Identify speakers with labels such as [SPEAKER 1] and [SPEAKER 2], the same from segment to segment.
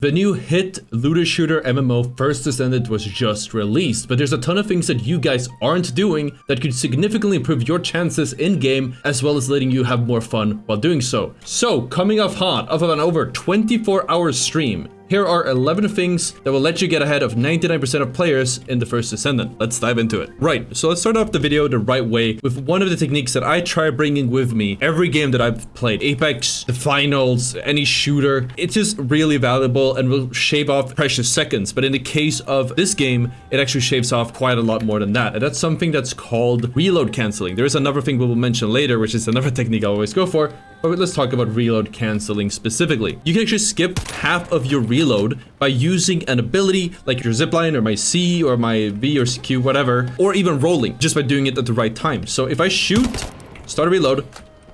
[SPEAKER 1] The new hit looter shooter MMO First Descendant was just released, but there's a ton of things that you guys aren't doing that could significantly improve your chances in-game, as well as letting you have more fun while doing so. So, coming off hot, off of an over 24-hour stream, here are 11 things that will let you get ahead of 99% of players in the First Descendant. Let's dive into it. Right, so let's start off the video the right way with one of the techniques that I try bringing with me every game that I've played. Apex, the finals, any shooter. It's just really valuable and will shave off precious seconds. But in the case of this game, it actually shaves off quite a lot more than that. And that's something that's called reload canceling. There is another thing we will mention later, which is another technique I always go for. But let's talk about reload canceling specifically. You can actually skip half of your reload by using an ability like your zipline or my C or my V or Q, whatever, or even rolling just by doing it at the right time. So if I shoot, start a reload,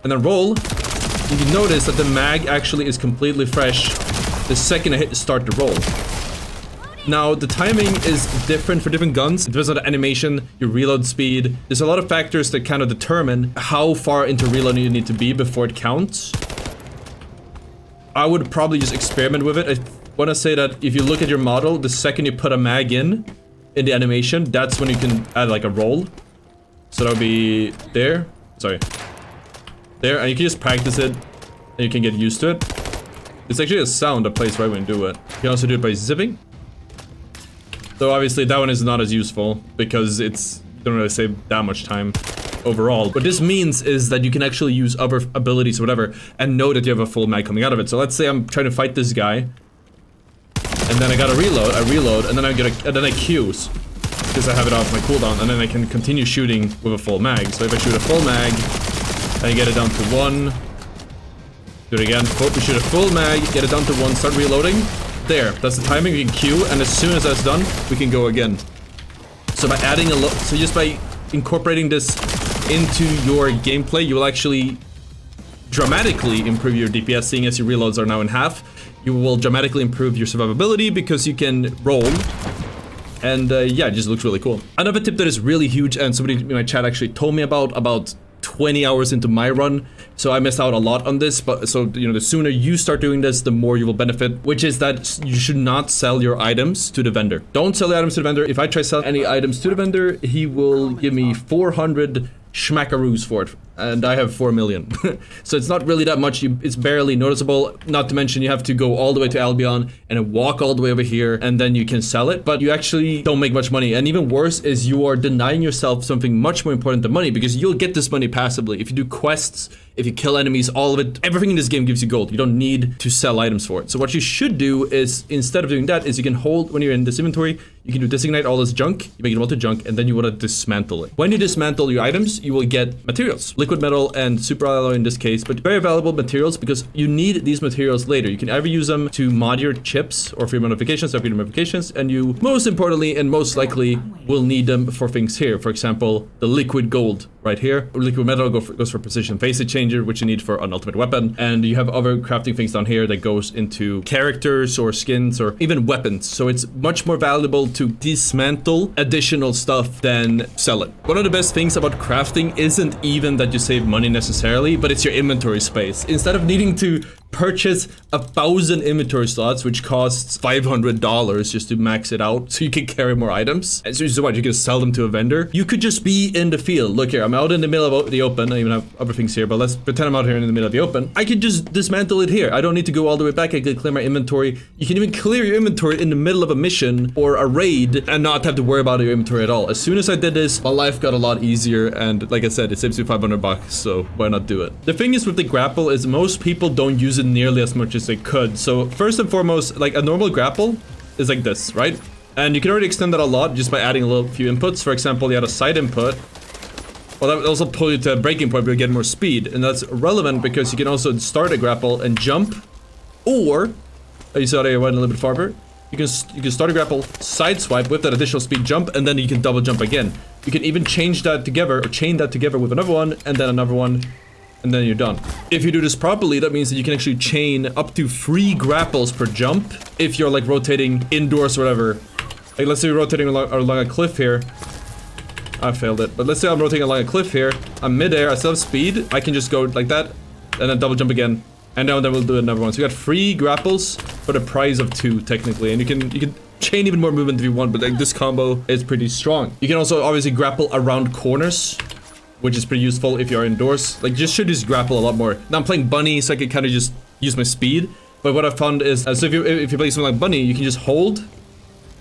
[SPEAKER 1] and then roll, you can notice that the mag actually is completely fresh the second I hit start the roll. Now, the timing is different for different guns. It depends on the animation, your reload speed. There's a lot of factors that kind of determine how far into reload you need to be before it counts. I would probably just experiment with it. I want to say that if you look at your model, the second you put a mag in the animation, that's when you can add like a roll. So that'll be there. Sorry. There, and you can just practice it, and you can get used to it. It's actually a sound that plays right when you do it. You can also do it by zipping. Though obviously that one is not as useful because it's don't really save that much time overall. What this means is that you can actually use other abilities or whatever and know that you have a full mag coming out of it. So let's say I'm trying to fight this guy, and then I got a reload, and then I Q because I have it off my cooldown, and then I can continue shooting with a full mag. So if I shoot a full mag, I get it down to 1. Do it again. Shoot a full mag, get it down to 1, start reloading. There, that's the timing. We can Q, and as soon as that's done, we can go again. So by adding so just by incorporating this into your gameplay, you will actually dramatically improve your DPS, seeing as your reloads are now in half. You will dramatically improve your survivability because you can roll. And yeah, it just looks really cool. Another tip that is really huge, and somebody in my chat actually told me about 20 hours into my run, so I missed out a lot on this, but so you know, the sooner you start doing this, the more you will benefit, which is that you should not sell your items to the vendor. Don't sell the items to the vendor. If I try to sell any items to the vendor, he will give me 400 schmackaroos for it, and I have 4 million. So it's not really that much. It's barely noticeable. Not to mention you have to go all the way to Albion and walk all the way over here, and then you can sell it, but you actually don't make much money. And even worse is you are denying yourself something much more important than money, because you'll get this money passively. If you do quests, if you kill enemies, all of it, everything in this game gives you gold. You don't need to sell items for it. So what you should do is, instead of doing that, is you can hold, when you're in this inventory, you can do designate all this junk, you make it multi junk, and then you want to dismantle it. When you dismantle your items, you will get materials, liquid metal and super alloy in this case, but very valuable materials because you need these materials later. You can either use them to mod your chips or for your modifications or for your modifications, and you most importantly and most likely will need them for things here. For example, the liquid gold right here. Liquid metal goes for precision facet changer, which you need for an ultimate weapon, and you have other crafting things down here that goes into characters or skins or even weapons. So it's much more valuable to dismantle additional stuff than sell it. One of the best things about crafting isn't even that you save money necessarily, but it's your inventory space. Instead of needing to purchase 1,000 inventory slots, which costs $500 just to max it out so you can carry more items. And so what, you can sell them to a vendor? You could just be in the field. Look here, I'm out in the middle of the open. I even have other things here, but let's pretend I'm out here in the middle of the open. I could just dismantle it here. I don't need to go all the way back. I can clear my inventory. You can even clear your inventory in the middle of a mission or a raid and not have to worry about your inventory at all. As soon as I did this, my life got a lot easier, and like I said, it saves you $500, so why not do it? The thing is with the grapple is most people don't use it nearly as much as they could. So first and foremost, like a normal grapple is like this, right? And you can already extend that a lot just by adding a few inputs. For example, you add a side input. Well, that would also pull you to a breaking point where you get more speed, and that's relevant because you can also start a grapple and jump, or you saw there I went a little bit farther. You can start a grapple, side swipe with that additional speed jump, and then you can double jump again. You can even change that together or chain that together with another one, and then another one, and then you're done. If you do this properly, that means that you can actually chain up to 3 grapples per jump if you're like rotating indoors or whatever. Like let's say you're rotating along a cliff here. I failed it, but let's say I'm rotating along a cliff here. I'm midair, I still have speed. I can just go like that, and then double jump again. And now then we'll do another one. So you got 3 grapples for the price of 2, technically. And you can chain even more movement if you want, but like this combo is pretty strong. You can also obviously grapple around corners, which is pretty useful if you're indoors. Like, just should just grapple a lot more. Now I'm playing Bunny, so I can kind of just use my speed. But what I've found is, so if you play something like Bunny, you can just hold.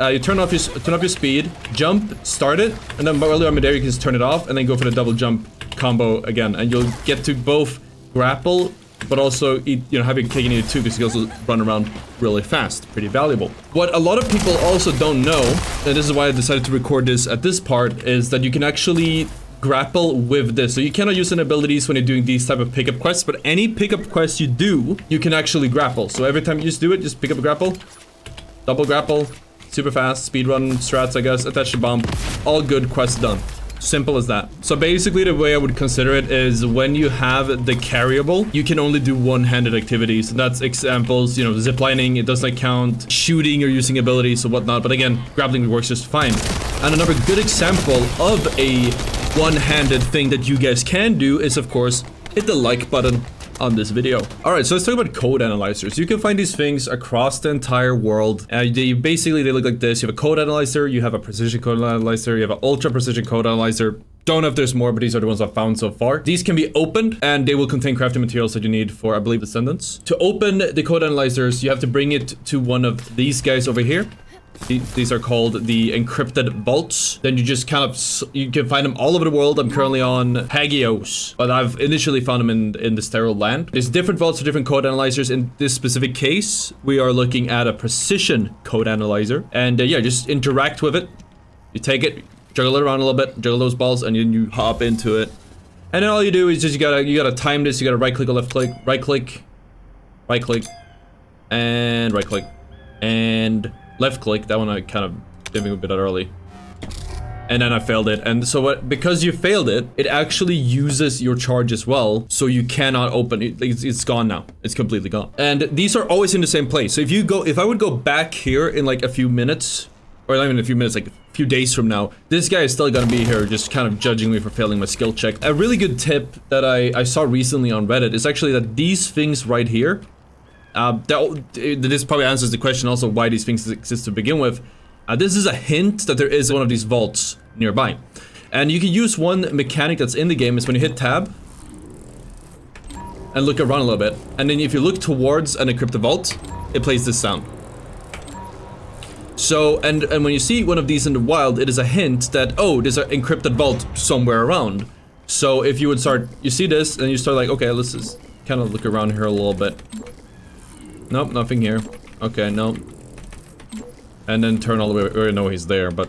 [SPEAKER 1] You turn off your speed, jump, start it, and then while you're on midair, you can just turn it off, and then go for the double jump combo again, and you'll get to both grapple, but also have your cake and eat it too, because you also run around really fast. Pretty valuable. What a lot of people also don't know, and this is why I decided to record this at this part, is that you can actually grapple with this. So you cannot use any abilities when you're doing these type of pickup quests, but any pickup quest you do, you can actually grapple. So every time you just do it, just pick up a grapple, double grapple, super fast, speedrun strats, I guess, attach the bomb, all good, quests done. Simple as that. So basically the way I would consider it is when you have the carryable, you can only do one-handed activities. And that's examples, ziplining, it does not count, shooting or using abilities or whatnot. But again, grappling works just fine. And another good example of a one-handed thing that you guys can do is, of course, hit the like button on this video. Alright, so let's talk about code analyzers. You can find these things across the entire world. They look like this. You have a code analyzer, you have a precision code analyzer, you have an ultra precision code analyzer. Don't know if there's more, but these are the ones I've found so far. These can be opened, and they will contain crafting materials that you need for, I believe, Descendants. To open the code analyzers, you have to bring it to one of these guys over here. These are called the encrypted vaults. Then you just you can find them all over the world. I'm currently on Hagios, but I've initially found them in the sterile land. There's different vaults for different code analyzers. In this specific case, we are looking at a precision code analyzer. And yeah, just interact with it. You take it, juggle it around a little bit, juggle those balls, and then you hop into it. And then all you do is just you gotta time this. You gotta right click or left click, right click, and right click, and left click. That one I kind of did a bit early. And then I failed it. And so because you failed it, it actually uses your charge as well. So you cannot open it. It's gone now. It's completely gone. And these are always in the same place. So if I would go back here in like a few minutes, or not even a few minutes, like a few days from now, this guy is still gonna be here just kind of judging me for failing my skill check. A really good tip that I saw recently on Reddit is actually that these things right here, this probably answers the question also why these things exist to begin with. This is a hint that there is one of these vaults nearby. And you can use one mechanic that's in the game is when you hit tab and look around a little bit. And then if you look towards an encrypted vault, it plays this sound. So, and when you see one of these in the wild, it is a hint that, oh, there's an encrypted vault somewhere around. So if you would start, you see this and you start like, okay, let's just kind of look around here a little bit. Nope, nothing here. Okay, no. And then turn all the way, or no, he's there, but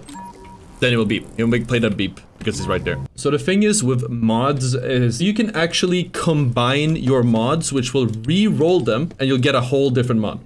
[SPEAKER 1] then it will beep. He'll play that beep because he's right there. So the thing is with mods is you can actually combine your mods, which will re-roll them, and you'll get a whole different mod.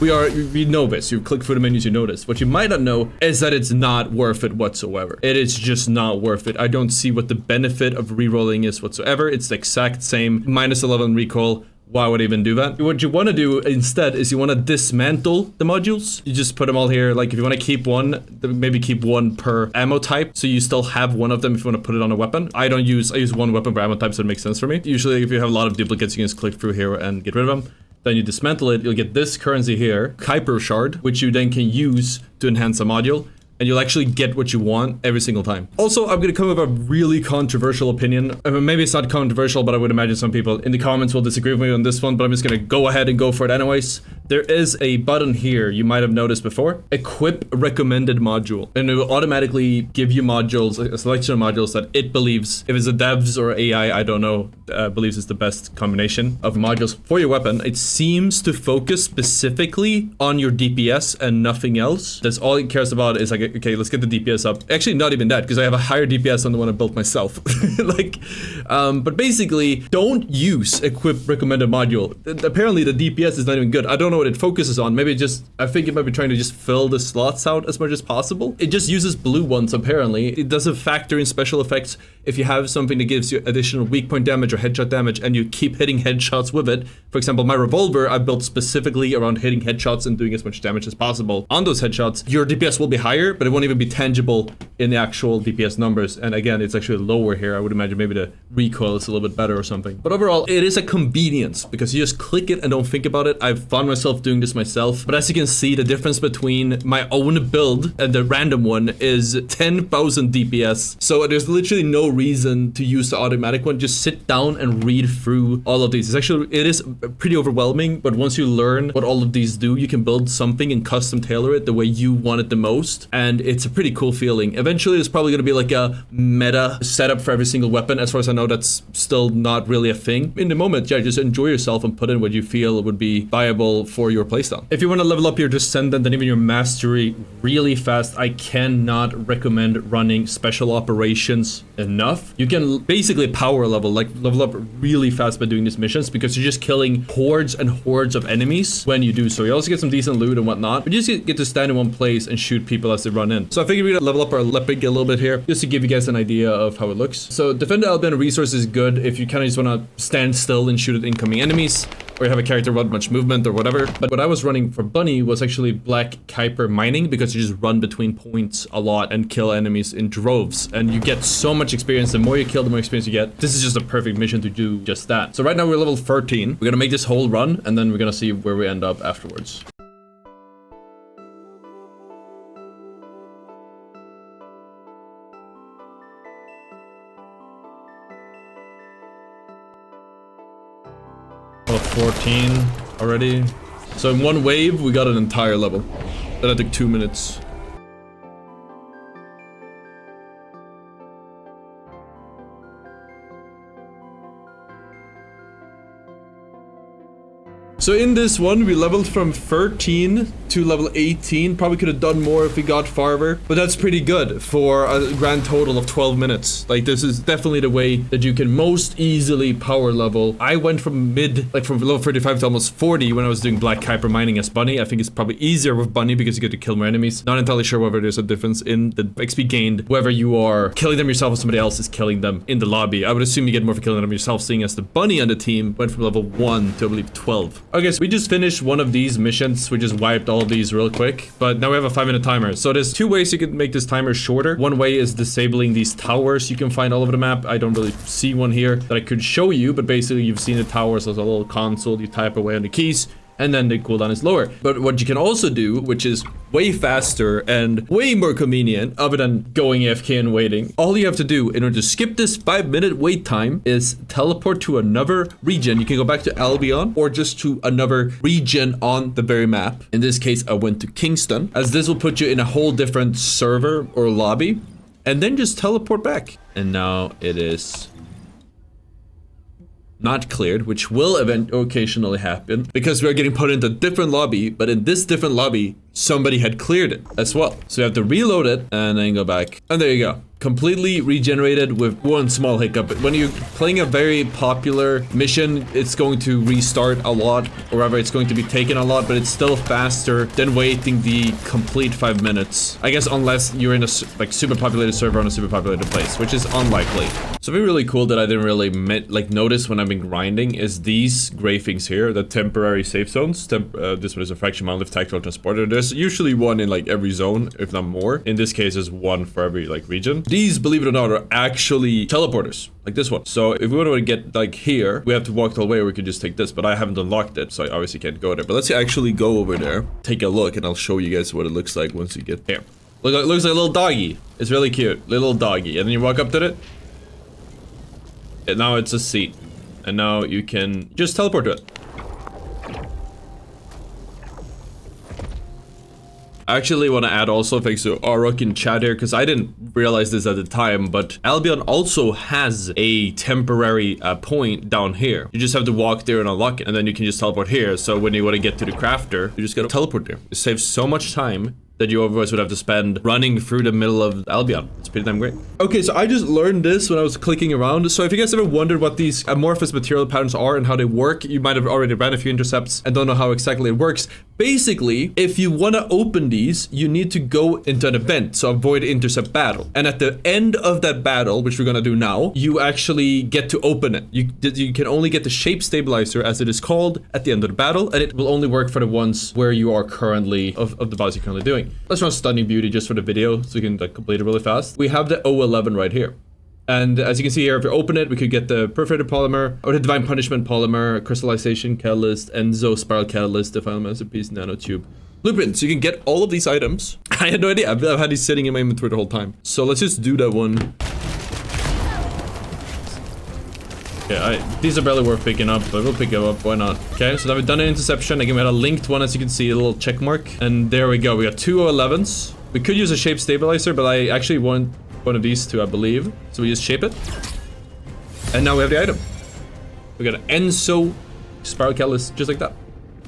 [SPEAKER 1] We know this. You click through the menus, you know this. What you might not know is that it's not worth it whatsoever. It is just not worth it. I don't see what the benefit of re-rolling is whatsoever. It's the exact same. Minus 11 recoil. Why would I even do that? What you want to do instead is you want to dismantle the modules. You just put them all here. Like if you want to keep one, maybe keep one per ammo type. So you still have one of them if you want to put it on a weapon. I use one weapon per ammo type, so it makes sense for me. Usually if you have a lot of duplicates, you can just click through here and get rid of them. Then you dismantle it, you'll get this currency here, Kuiper shard, which you then can use to enhance a module. And you'll actually get what you want every single time. Also, I'm gonna come with a really controversial opinion. I mean, maybe it's not controversial, but I would imagine some people in the comments will disagree with me on this one, but I'm just gonna go ahead and go for it anyways. There is a button here you might have noticed before. Equip recommended module. And it will automatically give you modules, a selection of modules that it believes, if it's a devs or AI, I don't know, believes is the best combination of modules for your weapon. It seems to focus specifically on your DPS and nothing else. That's all it cares about is like, okay, let's get the DPS up. Actually, not even that, because I have a higher DPS than the one I built myself. But basically, don't use equip recommended module. Apparently, the DPS is not even good. I don't know what it focuses on. Maybe I think it might be trying to just fill the slots out as much as possible. It just uses blue ones, apparently. It doesn't factor in special effects if you have something that gives you additional weak point damage or headshot damage and you keep hitting headshots with it. For example, my revolver, I built specifically around hitting headshots and doing as much damage as possible on those headshots. Your DPS will be higher, but it won't even be tangible in the actual DPS numbers. And again, it's actually lower here. I would imagine maybe the recoil is a little bit better or something. But overall, it is a convenience because you just click it and don't think about it. I've found myself doing this myself. But as you can see, the difference between my own build and the random one is 10,000 DPS. So there's literally no reason to use the automatic one. Just sit down and read through all of these. It is pretty overwhelming, but once you learn what all of these do, you can build something and custom tailor it the way you want it the most. And it's a pretty cool feeling. Eventually, there's probably going to be like a meta setup for every single weapon. As far as I know, that's still not really a thing. In the moment, yeah, just enjoy yourself and put in what you feel would be viable for your playstyle. If you want to level up your Descendant and even your Mastery really fast, I cannot recommend running Special Operations enough. You can basically power level up really fast by doing these missions because you're just killing hordes and hordes of enemies when you do so. You also get some decent loot and whatnot, but you just get to stand in one place and shoot people as they run in. So I figured we're gonna level up our Leopard a little bit here just to give you guys an idea of how it looks. So Defend Albion resource is good if you kind of just want to stand still and shoot at incoming enemies, or you have a character without much movement or whatever. But what I was running for Bunny was actually Black Kuiper mining because you just run between points a lot and kill enemies in droves. And you get so much experience. The more you kill, the more experience you get. This is just a perfect mission to do just that. So right now we're level 13. We're gonna make this whole run and then we're gonna see where we end up afterwards. Level 14 already. So in one wave, we got an entire level. That took 2 minutes. So in this one, we leveled from 13 to level 18. Probably could have done more if we got farther, but that's pretty good for a grand total of 12 minutes. Like, this is definitely the way that you can most easily power level. I went from from level 35 to almost 40 when I was doing Black Kuiper mining as Bunny. I think it's probably easier with Bunny because you get to kill more enemies. Not entirely sure whether there's a difference in the XP gained, whether you are killing them yourself or somebody else is killing them in the lobby. I would assume you get more for killing them yourself, seeing as the Bunny on the team went from level 1 to I believe 12. Okay, so we just finished one of these missions. We just wiped all of these real quick, but now we have a 5-minute timer. So there's 2 ways you can make this timer shorter. One way is disabling these towers you can find all over the map. I don't really see one here that I could show you, but basically you've seen the towers as a little console. You type away on the keys, and then the cooldown is lower. But what you can also do, which is way faster and way more convenient, other than going AFK and waiting, all you have to do in order to skip this 5-minute wait time is teleport to another region. You can go back to Albion or just to another region on the very map. In this case, I went to Kingston, as this will put you in a whole different server or lobby, and then just teleport back. And now it is not cleared, which will occasionally happen because we are getting put into a different lobby, but in this different lobby, somebody had cleared it as well. So you have to reload it and then go back. And there you go. Completely regenerated with one small hiccup. When you're playing a very popular mission, it's going to restart a lot, or rather it's going to be taken a lot, but it's still faster than waiting the complete 5 minutes. I guess unless you're in a super populated server on a super populated place, which is unlikely. Something really cool that I didn't really notice when I've been grinding is these gray things here, the temporary safe zones. This one is a fraction monolith tactical transporter. There's usually one in like every zone, if not more. In this case, there's one for every like region. These, believe it or not, are actually teleporters, like this one. So if we want to get like here, we have to walk the whole way, or we could just take this, but I haven't unlocked it, so I obviously can't go there. But let's actually go over there, take a look, and I'll show you guys what it looks like once you get here. Look, it looks like a little doggy. It's really cute, little doggy. And then you walk up to it, and now it's a seat. And now you can just teleport to it. I actually want to add also, thanks to Ottr in chat here, because I didn't realize this at the time, but Albion also has a temporary point down here. You just have to walk there and unlock it, and then you can just teleport here. So when you want to get to the crafter, you just gotta teleport there. It saves so much time that you otherwise would have to spend running through the middle of Albion. It's pretty damn great. Okay, so I just learned this when I was clicking around. So if you guys ever wondered what these amorphous material patterns are and how they work, you might have already ran a few intercepts and don't know how exactly it works. Basically, if you want to open these, you need to go into an event, so avoid intercept battle. And at the end of that battle, which we're gonna do now, you actually get to open it. You can only get the shape stabilizer, as it is called, at the end of the battle, and it will only work for the ones where you are currently, of the battles you're currently doing. Let's run Stunning Beauty just for the video, so we can like complete it really fast. We have the O11 right here. And as you can see here, if you open it, we could get the Perforated Polymer, or the Divine Punishment Polymer, Crystallization Catalyst, Enzo Spiral Catalyst, Defile Masterpiece, Nanotube, Blueprint. So you can get all of these items. I had no idea. I've had these sitting in my inventory the whole time. So let's just do that one. Yeah, these are barely worth picking up, but we'll pick them up. Why not? Okay, so now we've done an interception. Again, we had a linked one, as you can see, a little check mark. And there we go. We got 2 O11s. We could use a shape stabilizer, but I actually want one of these two, I believe. So we just shape it. And now we have the item. We got an Enzo Spiral Catalyst, just like that.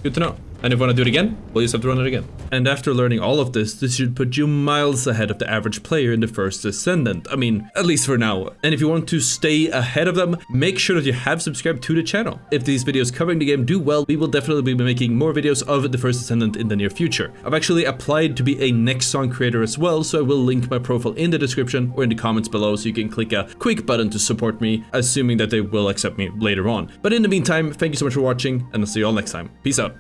[SPEAKER 1] Good to know. And if we want to do it again, we'll just have to run it again. And after learning all of this should put you miles ahead of the average player in the first Descendant. I mean, at least for now. And if you want to stay ahead of them, make sure that you have subscribed to the channel. If these videos covering the game do well, we will definitely be making more videos of the first Descendant in the near future. I've actually applied to be a next song creator as well, so I will link my profile in the description or in the comments below, so you can click a quick button to support me, assuming that they will accept me later on. But in the meantime, thank you so much for watching, and I'll see you all next time. Peace out.